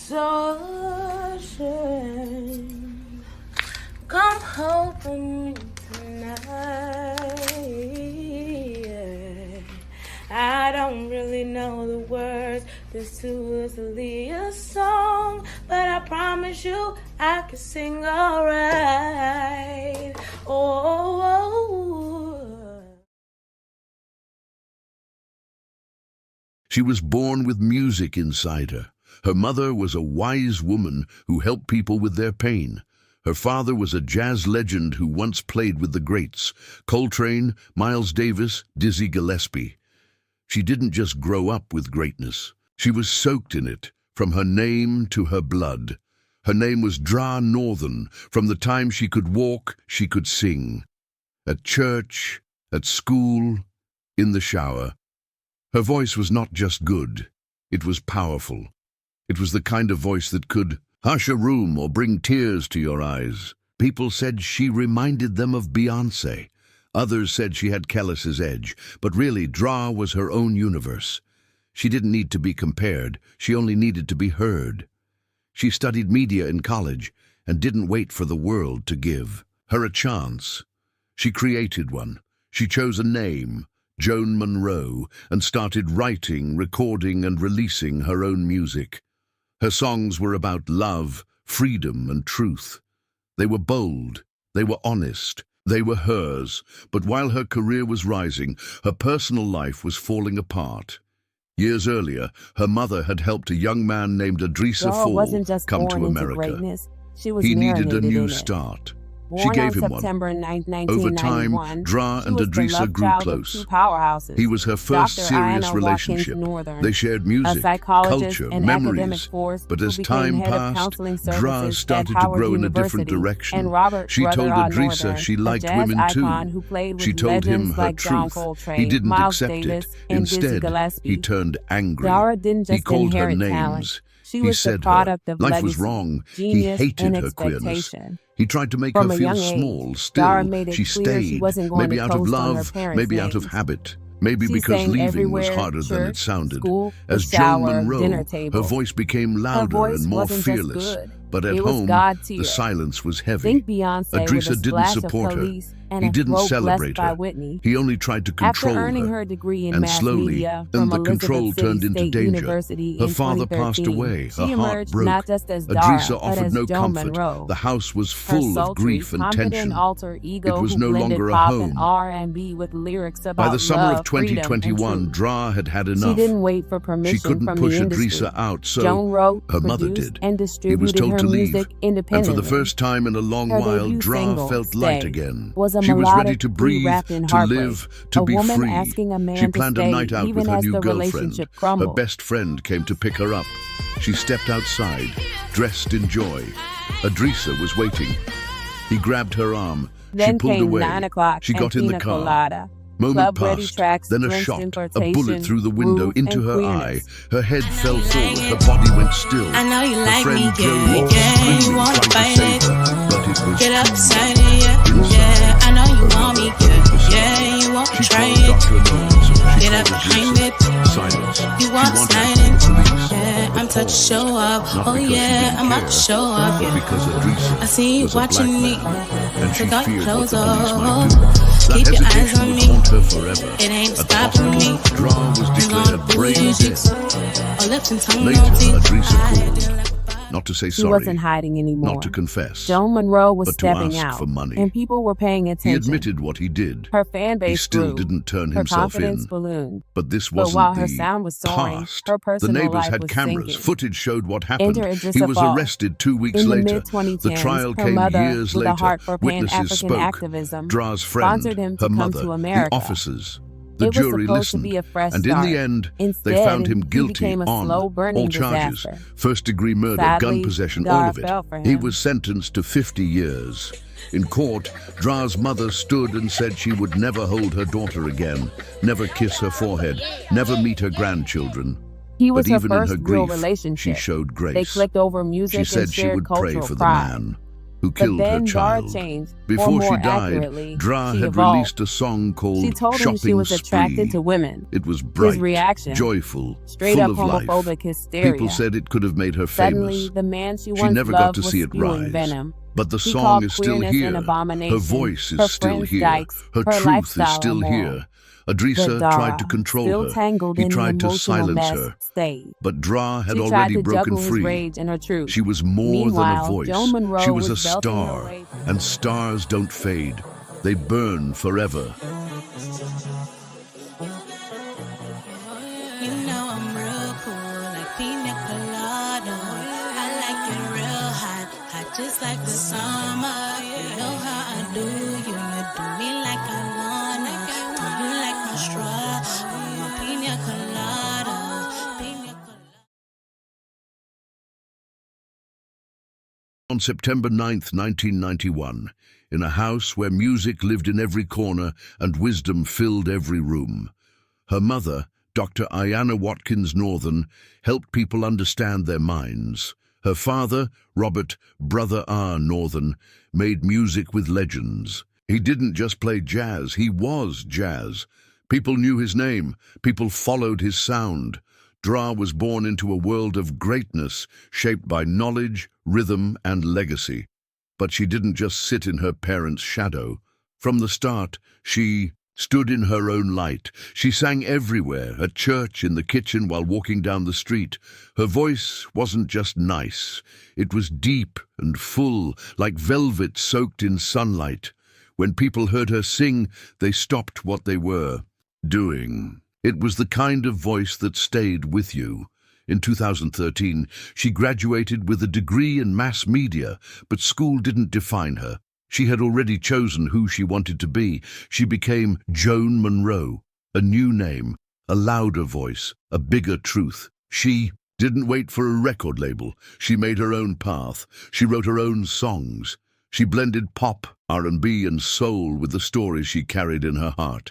so ashamed. Come home with me tonight. I don't really know the words. This too is a song, but I promise you I can sing alright. Oh. She was born with music inside her. Her mother was a wise woman who helped people with their pain. Her father was a jazz legend who once played with the greats, Coltrane, Miles Davis, Dizzy Gillespie. She didn't just grow up with greatness. She was soaked in it, from her name to her blood. Her name was Dara Northern. From the time she could walk, she could sing. At church, at school, in the shower. Her voice was not just good, it was powerful. It was the kind of voice that could hush a room or bring tears to your eyes. People said she reminded them of Beyoncé. Others said she had Kll's edge, but really Dra was her own universe. She didn't need to be compared, she only needed to be heard. She studied media in college and didn't wait for the world to give her a chance. She created one. She chose a name, Joan Monroe, and started writing, recording, and releasing her own music. Her songs were about love, freedom, and truth. They were bold, they were honest, they were hers, but while her career was rising, her personal life was falling apart. Years earlier, her mother had helped a young man named Idrissa Fall come to America. He needed a new start. She gave him one. Over time, Dra and Idrissa grew close. He was her first serious relationship. They shared music, culture, memories. But as time passed, Dra started to grow in a different direction. She told Idrissa she liked women too. She told him her truth. He didn't accept it. Instead, he turned angry. He called her names. He said her life was wrong. He hated her queerness. He tried to make her feel small. Still, she stayed, maybe out of love, maybe out of habit. Maybe because leaving was harder than it sounded. As Joan Monroe, her voice became louder and more fearless. But at home, the silence was heavy. Idrissa didn't support her. He didn't celebrate her. He only tried to control her. And slowly, then the control turned into danger. Her father passed away. Her heart broke. Idrissa offered no comfort. The house was full of grief and tension. It was no longer a home. By the summer of 2021, Dra had had enough. She couldn't push Idrissa out, so her mother did. He was told to leave. And for the first time in a long while, Dra felt light again. She was ready to breathe, to live, to be free. She planned a night out with her new girlfriend. Her best friend came to pick her up. She stepped outside, dressed in joy. Idrissa was waiting. He grabbed her arm. She pulled away. She got in the car. Moment passed, then a shot, a bullet through the window into her eye. Her head fell forward, her body went still. I know you like me, Drove yeah, you want to fight it. Get upside it, yeah, I know you want me, yeah, you want to try it. Get up behind it, you want silence, yeah, I'm touch show up, oh yeah, I'm about to show up, yeah. I see you watching me, take all your clothes off, keep your eyes on me. It ain't stopping me. Dra was declared brain dead. Later, Idrissa called. Not to say sorry. She wasn't hiding anymore. Not to confess. Joan Monroe was but stepping to ask out, for money. and people were paying attention. He admitted what he did. Her fan base He still grew. didn't turn Her himself confidence in. ballooned. But this But wasn't while the her sound was soaring, past. her personal The neighbors life had was cameras. sinking. Footage showed what happened. Enter Idrissa He was Fall. arrested 2 weeks In the later. mid-2010s, The trial her came mother, years with later. a heart for Witnesses Pan-African spoke. activism, Dra's friend, sponsored him to her come mother, to America. the officers. The It was jury supposed listened, to be a fresh and start. in the end, Instead, they found him he guilty became a on slow-burning all charges. disaster. First-degree murder, Sadly, gun possession, Dara all of it. fell for He him. was sentenced to 50 years. In court, Dra's mother stood and said she would never hold her daughter again, never kiss her forehead, never meet her grandchildren. He was But her even in first her real relationship, relationship. she showed grace. They clicked over music She said and she shared would pray cultural for the pride. man who But killed her then Dara child. changed, or Before more she died, accurately, Dra she had evolved. released a song called She told him Shopping she was attracted Spree. to women. It was His bright, reaction, joyful, straight full up of life. homophobic hysteria. People said it could have made her Suddenly, famous. the man she She once never got loved to was see it spewing rise. venom. But the He song called is still queerness an here. Her abomination, voice is her still friends here. dykes, Her her truth is lifestyle still immoral. here. But Idrissa tried to Dara, control still her. tangled He in the tried to emotional silence mess, her. stayed. But Dra had She tried already to broken juggle his free. rage and her truth. She was more than a Meanwhile, voice. Joan Monroe She was a belting her star. way through- And stars don't fade. They burn forever. You know I'm real cool, like pina colada. I like it real hot, hot just like the summer. You know how I do you, you do me like I wanna. Do you like my straw? My pina colada, pina colada. On September 9th, 1991, in a house where music lived in every corner and wisdom filled every room, her mother, Dr. Ayanna Watkins-Northern, helped people understand their minds. Her father, Robert Brother R. Northern, made music with legends. He didn't just play jazz, he was jazz. People knew his name, people followed his sound. Dra was born into a world of greatness, shaped by knowledge, rhythm, and legacy. But she didn't just sit in her parents' shadow. From the start, she stood in her own light. She sang everywhere, at church, in the kitchen, while walking down the street. Her voice wasn't just nice. It was deep and full, like velvet soaked in sunlight. When people heard her sing, they stopped what they were doing. It was the kind of voice that stayed with you. In 2013, she graduated with a degree in mass media, but school didn't define her. She had already chosen who she wanted to be. She became Joan Monroe, a new name, a louder voice, a bigger truth. She didn't wait for a record label. She made her own path. She wrote her own songs. She blended pop, R&B, and soul with the stories she carried in her heart.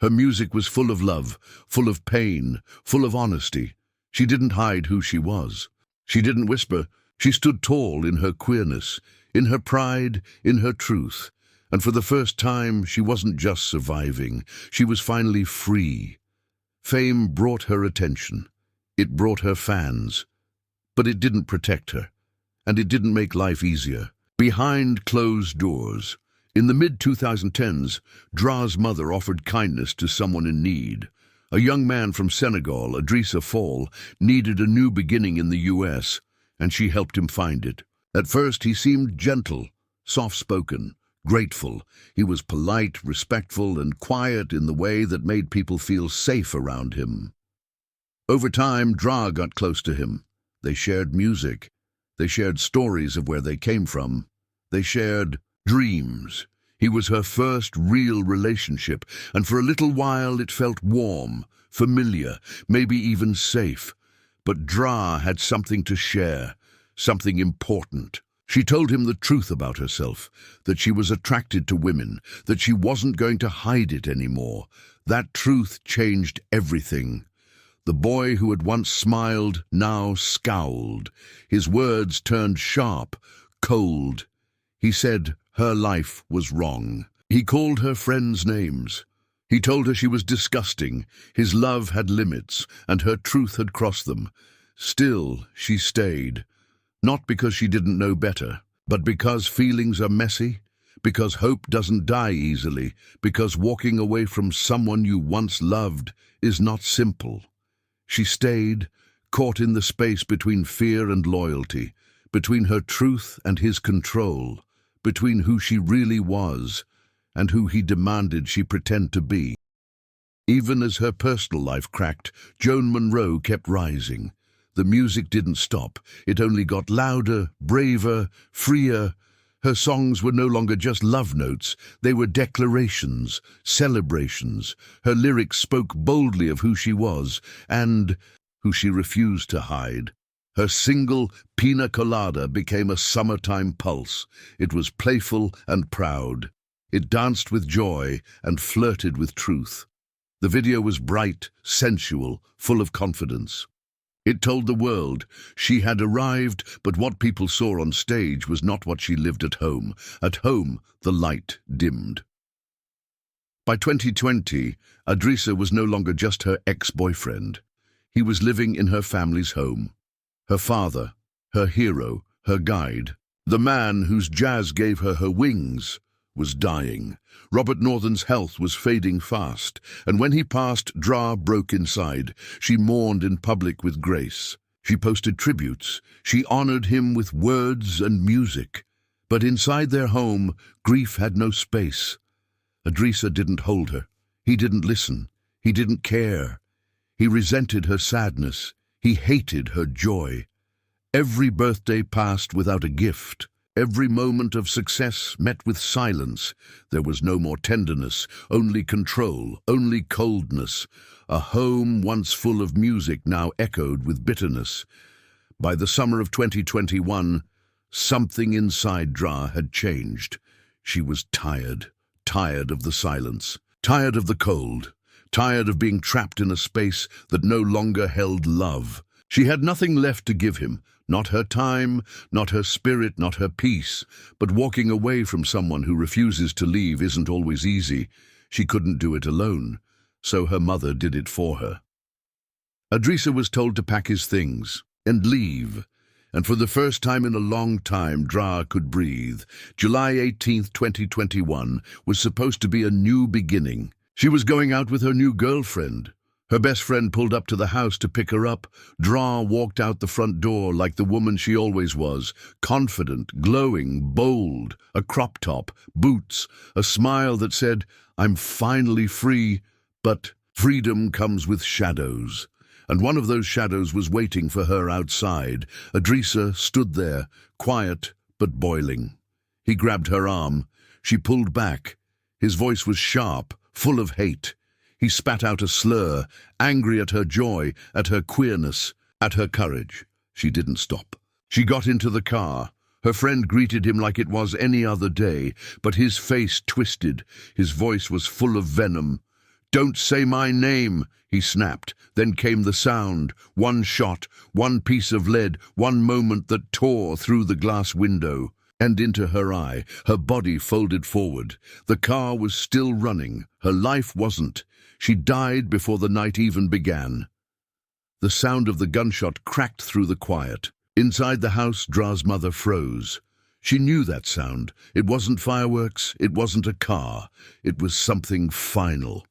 Her music was full of love, full of pain, full of honesty. She didn't hide who she was. She didn't whisper. She stood tall in her queerness, in her pride, in her truth. And for the first time, she wasn't just surviving. She was finally free. Fame brought her attention. It brought her fans. But it didn't protect her. And it didn't make life easier. Behind closed doors, in the mid-2010s, Dra's mother offered kindness to someone in need. A young man from Senegal, Idrissa Fall, needed a new beginning in the U.S., and she helped him find it. At first, he seemed gentle, soft-spoken, grateful. He was polite, respectful, and quiet in the way that made people feel safe around him. Over time, Dra got close to him. They shared music. They shared stories of where they came from. They shared dreams. He was her first real relationship, and for a little while it felt warm, familiar, maybe even safe. But Dra had something to share, something important. She told him the truth about herself, that she was attracted to women, that she wasn't going to hide it anymore. That truth changed everything. The boy who had once smiled now scowled. His words turned sharp, cold. He said her life was wrong. He called her friends names. He told her she was disgusting. His love had limits, and her truth had crossed them. Still, she stayed. Not because she didn't know better, but because feelings are messy, because hope doesn't die easily, because walking away from someone you once loved is not simple. She stayed, caught in the space between fear and loyalty, between her truth and his control, between who she really was and who he demanded she pretend to be. Even as her personal life cracked, Joan Monroe kept rising. The music didn't stop. It only got louder, braver, freer. Her songs were no longer just love notes. They were declarations, celebrations. Her lyrics spoke boldly of who she was and who she refused to hide. Her single, Pina Colada, became a summertime pulse. It was playful and proud. It danced with joy and flirted with truth. The video was bright, sensual, full of confidence. It told the world she had arrived, but what people saw on stage was not what she lived at home. At home, the light dimmed. By 2020, Idrissa was no longer just her ex-boyfriend. He was living in her family's home. Her father, her hero, her guide, the man whose jazz gave her her wings, was dying. Robert Northern's health was fading fast, and when he passed, Dara broke inside. She mourned in public with grace. She posted tributes. She honored him with words and music. But inside their home, grief had no space. Idrissa didn't hold her. He didn't listen. He didn't care. He resented her sadness. He hated her joy. Every birthday passed without a gift. Every moment of success met with silence. There was no more tenderness, only control, only coldness. A home once full of music now echoed with bitterness. By the summer of 2021, something inside Dara had changed. She was tired of the silence, tired of the cold, tired of being trapped in a space that no longer held love. She had nothing left to give him. Not her time, not her spirit, not her peace. But walking away from someone who refuses to leave isn't always easy. She couldn't do it alone, so her mother did it for her. Idrissa was told to pack his things and leave. And for the first time in a long time, Dara could breathe. July 18th, 2021 was supposed to be a new beginning. She was going out with her new girlfriend. Her best friend pulled up to the house to pick her up. Dara walked out the front door like the woman she always was, confident, glowing, bold, a crop top, boots, a smile that said, "I'm finally free," but freedom comes with shadows. And one of those shadows was waiting for her outside. Idrissa stood there, quiet but boiling. He grabbed her arm. She pulled back. His voice was sharp, full of hate. He spat out a slur, angry at her joy, at her queerness, at her courage. She didn't stop. She got into the car. Her friend greeted him like it was any other day, but his face twisted. His voice was full of venom. "Don't say my name," he snapped. Then came the sound. One shot, one piece of lead, one moment that tore through the glass window and into her eye. Her body folded forward. The car was still running. Her life wasn't. She died before the night even began. The sound of the gunshot cracked through the quiet. Inside the house, Dara's mother froze. She knew that sound. It wasn't fireworks. It wasn't a car. It was something final.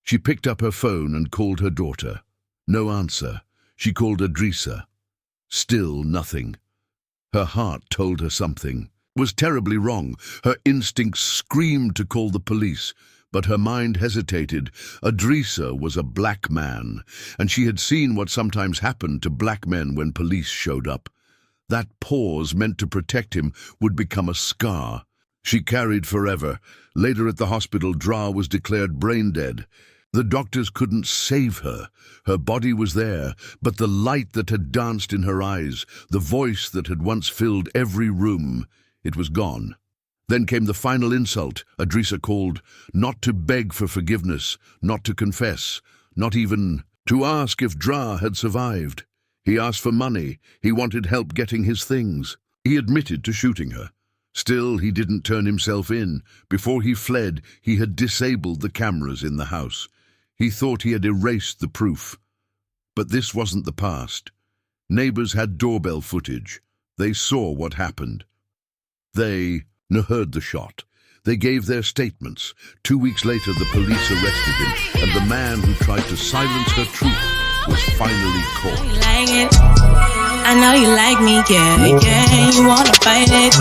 She picked up her phone and called her daughter. No answer. She called Idrissa. Still nothing. Her heart told her something was terribly wrong. Her instincts screamed to call the police, but her mind hesitated. Idrissa was a black man, and she had seen what sometimes happened to black men when police showed up. That pause meant to protect him would become a scar she carried forever. Later at the hospital, Dara was declared brain dead. The doctors couldn't save her. Her body was there, but the light that had danced in her eyes, the voice that had once filled every room, it was gone. Then came the final insult. Idrissa called, not to beg for forgiveness, not to confess, not even to ask if Dara had survived. He asked for money. He wanted help getting his things. He admitted to shooting her. Still, he didn't turn himself in. Before he fled, he had disabled the cameras in the house. He thought he had erased the proof. But this wasn't the past. Neighbors had doorbell footage. They saw what happened. They heard the shot. They gave their statements. 2 weeks later, the police arrested him, and the man who tried to silence her truth was finally caught. You like it? I know you like me, yeah. You wanna fight it?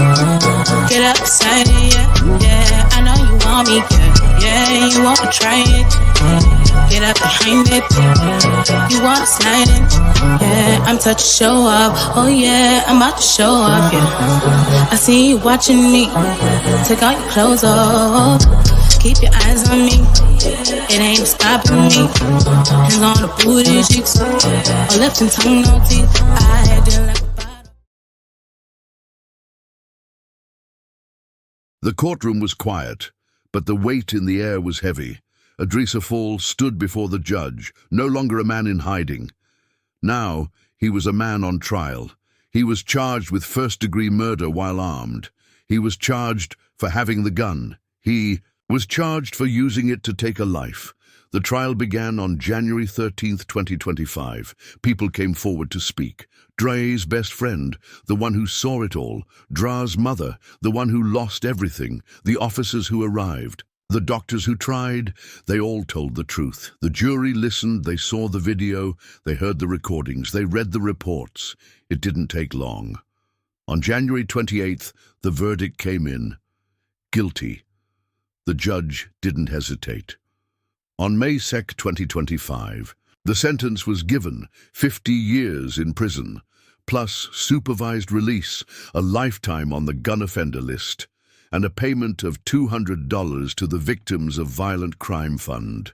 Get up beside it, yeah. I know you want me, yeah. You wanna try it? Get up behind it. You wanna slide it? Yeah, I'm touch to show up. Oh yeah, I'm about to show up, yeah. I see you watching me. Take all your clothes off. Keep your eyes on me. It ain't stopping me. Hands on the booty cheeks. Or left and tongue, no teeth. I had you like a bottle. The courtroom was quiet, but the weight in the air was heavy. Idrissa Fall stood before the judge, no longer a man in hiding. Now, he was a man on trial. He was charged with first-degree murder while armed. He was charged for having the gun. He was charged for using it to take a life. The trial began on January 13th, 2025. People came forward to speak. Dre's best friend, the one who saw it all. Dara's mother, the one who lost everything. The officers who arrived. The doctors who tried. They all told the truth. The jury listened. They saw the video. They heard the recordings. They read the reports. It didn't take long. On January 28th, the verdict came in. Guilty. The judge didn't hesitate. On May 2nd, 2025, the sentence was given, 50 years in prison, plus supervised release, a lifetime on the gun offender list, and a payment of $200 to the Victims of Violent Crime Fund.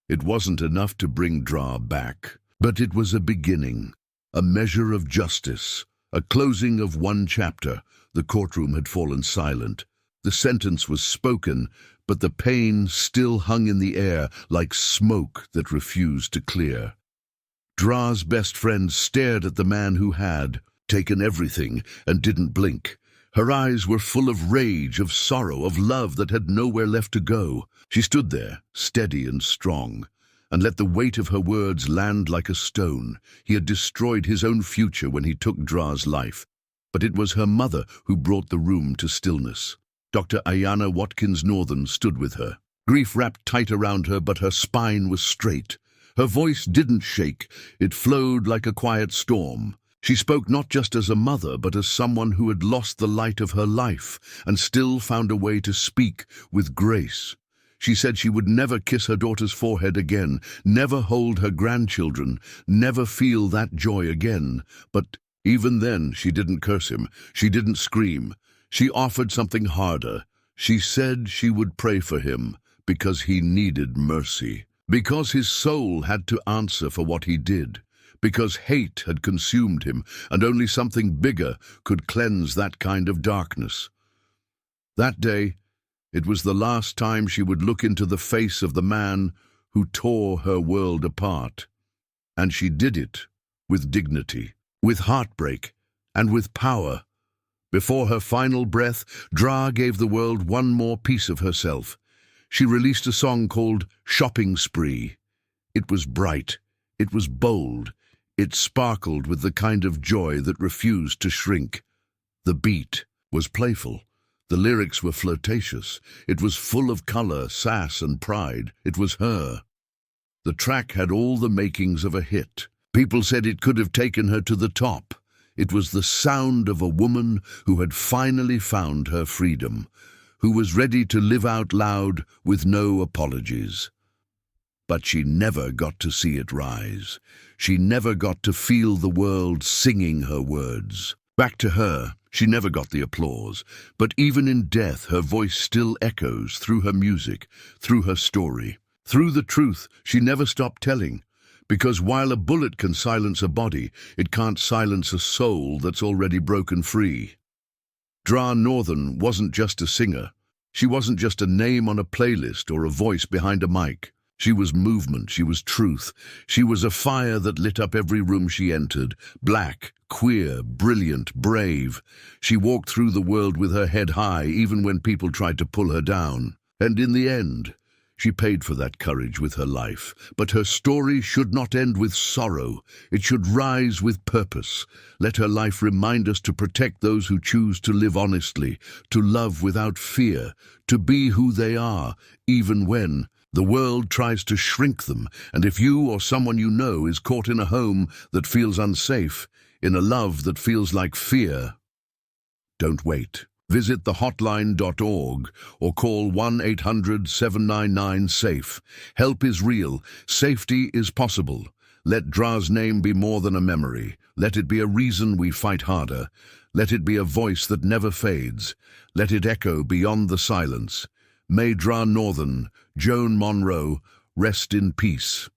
It wasn't enough to bring Dara back, but it was a beginning, a measure of justice, a closing of one chapter. The courtroom had fallen silent. The sentence was spoken, but the pain still hung in the air like smoke that refused to clear. Dara's best friend stared at the man who had taken everything and didn't blink. Her eyes were full of rage, of sorrow, of love that had nowhere left to go. She stood there, steady and strong, and let the weight of her words land like a stone. He had destroyed his own future when he took Dara's life, but it was her mother who brought the room to stillness. Dr. Ayanna Watkins-Northern stood with her. Grief wrapped tight around her, but her spine was straight. Her voice didn't shake. It flowed like a quiet storm. She spoke not just as a mother, but as someone who had lost the light of her life and still found a way to speak with grace. She said she would never kiss her daughter's forehead again, never hold her grandchildren, never feel that joy again. But even then, she didn't curse him. She didn't scream. She offered something harder. She said she would pray for him because he needed mercy, because his soul had to answer for what he did, because hate had consumed him and only something bigger could cleanse that kind of darkness. That day, it was the last time she would look into the face of the man who tore her world apart. And she did it with dignity, with heartbreak, and with power. Before her final breath, Dara gave the world one more piece of herself. She released a song called Shopping Spree. It was bright. It was bold. It sparkled with the kind of joy that refused to shrink. The beat was playful. The lyrics were flirtatious. It was full of color, sass, and pride. It was her. The track had all the makings of a hit. People said it could have taken her to the top. It was the sound of a woman who had finally found her freedom, who was ready to live out loud with no apologies. But she never got to see it rise. She never got to feel the world singing her words. Back to her, she never got the applause, but even in death her voice still echoes through her music, through her story, through the truth she never stopped telling. Because while a bullet can silence a body, it can't silence a soul that's already broken free. Dara Northern wasn't just a singer. She wasn't just a name on a playlist or a voice behind a mic. She was movement, she was truth. She was a fire that lit up every room she entered. Black, queer, brilliant, brave. She walked through the world with her head high, even when people tried to pull her down. And in the end, she paid for that courage with her life. But her story should not end with sorrow. It should rise with purpose. Let her life remind us to protect those who choose to live honestly, to love without fear, to be who they are, even when the world tries to shrink them. And if you or someone you know is caught in a home that feels unsafe, in a love that feels like fear, don't wait. Visit thehotline.org or call 1-800-799-SAFE. Help is real. Safety is possible. Let Dara's name be more than a memory. Let it be a reason we fight harder. Let it be a voice that never fades. Let it echo beyond the silence. May Dara Northern, Joan Monroe, rest in peace.